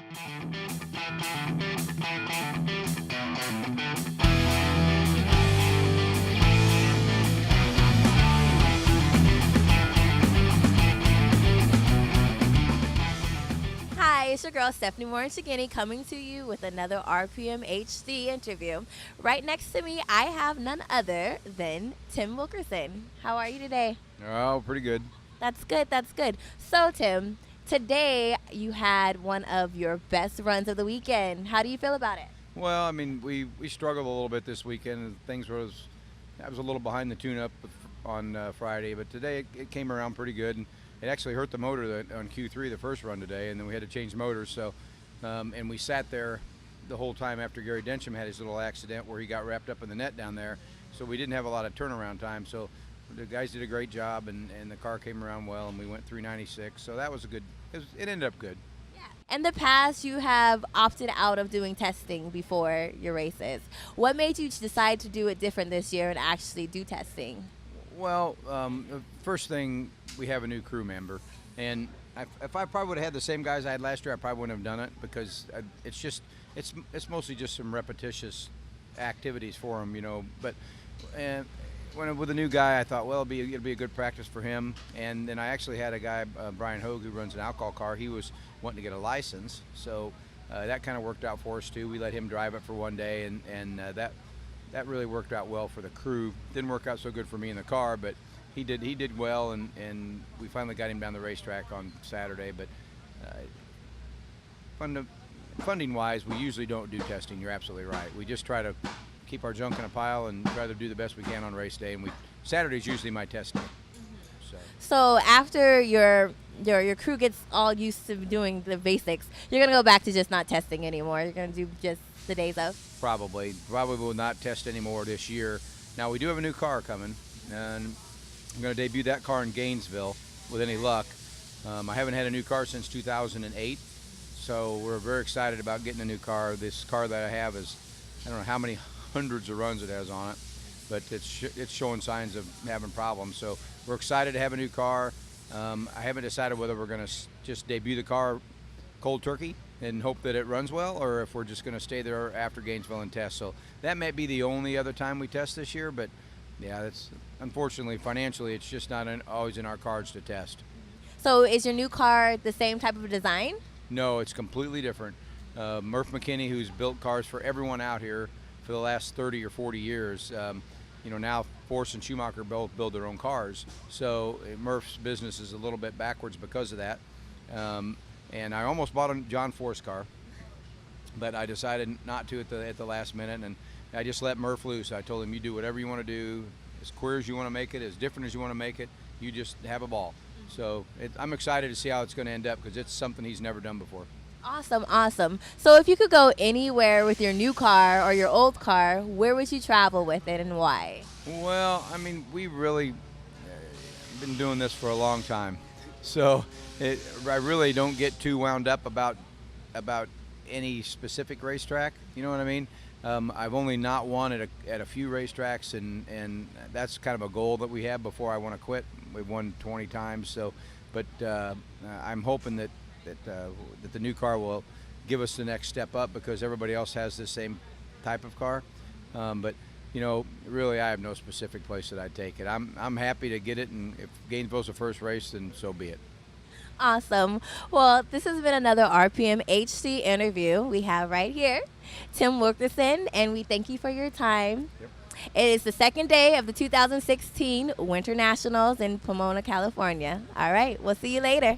Hi, it's your girl Stephanie Morin coming to you with another RPMHD interview. Right next to me, I have none other than Tim Wilkerson. How are you today? Oh, pretty good. That's good, that's good. So, Tim, today you had one of your best runs of the weekend. How do you feel about it? Well, I mean, we struggled a little bit this weekend. And I was a little behind the tune-up on Friday, but today it came around pretty good. And it actually hurt the motor on Q3, the first run today, and then we had to change motors. So, and we sat there the whole time after Gary Densham had his little accident where he got wrapped up in the net down there. So we didn't have a lot of turnaround time. So the guys did a great job, and the car came around well, and we went 396. So that was a good. It ended up good. In the past, you have opted out of doing testing before your races. What made you decide to do it different this year and actually do testing? Well, the first thing, we have a new crew member, and if I probably would have had the same guys I had last year, I probably wouldn't have done it because it's mostly just some repetitious activities for them, you know. But with a new guy, I thought, well, it'll be a good practice for him. And then I actually had a guy, Brian Hogue, who runs an alcohol car. He was wanting to get a license, so that kind of worked out for us too. We let him drive it for one day, and that really worked out well for the crew. Didn't work out so good for me in the car, but he did well, and we finally got him down the racetrack on Saturday. But funding-wise, we usually don't do testing. You're absolutely right. We just try to keep our junk in a pile and try to do the best we can on race day. And Saturday's usually my test day. So after your crew gets all used to doing the basics, you're gonna go back to just not testing anymore. You're gonna do just the days of. Probably will not test anymore this year. Now we do have a new car coming, and I'm going to debut that car in Gainesville with any luck. I haven't had a new car since 2008, so we're very excited about getting a new car. This car that I have is, I don't know how many hundreds of runs it has on it, but it's showing signs of having problems. So we're excited to have a new car. I haven't decided whether we're going to just debut the car cold turkey and hope that it runs well, or if we're just going to stay there after Gainesville and test. So that might be the only other time we test this year, but yeah, that's unfortunately financially it's just not always in our cards to test. So is your new car the same type of design? No, it's completely different. Murph McKinney, who's built cars for everyone out here for the last 30 or 40 years, now Force and Schumacher both build their own cars. So Murph's business is a little bit backwards because of that. And I almost bought a John Force car, but I decided not to at the last minute, and I just let Murph loose. I told him, you do whatever you want to do, as queer as you want to make it, as different as you want to make it, you just have a ball. So I'm excited to see how it's going to end up because it's something he's never done before. Awesome. So if you could go anywhere with your new car or your old car, where would you travel with it and why? Well, I mean, we really been doing this for a long time. So I really don't get too wound up about any specific racetrack. You know what I mean? I've only not won at a few racetracks, and that's kind of a goal that we have before I want to quit. We've won 20 times, so but I'm hoping that the new car will give us the next step up because everybody else has the same type of car. But really, I have no specific place that I'd take it. I'm happy to get it, and if Gainesville's the first race, then so be it. Awesome. Well, this has been another RPM HD interview we have right here, Tim Wilkerson, and we thank you for your time. Yep. It is the second day of the 2016 Winter Nationals in Pomona, California. All right, we'll see you later.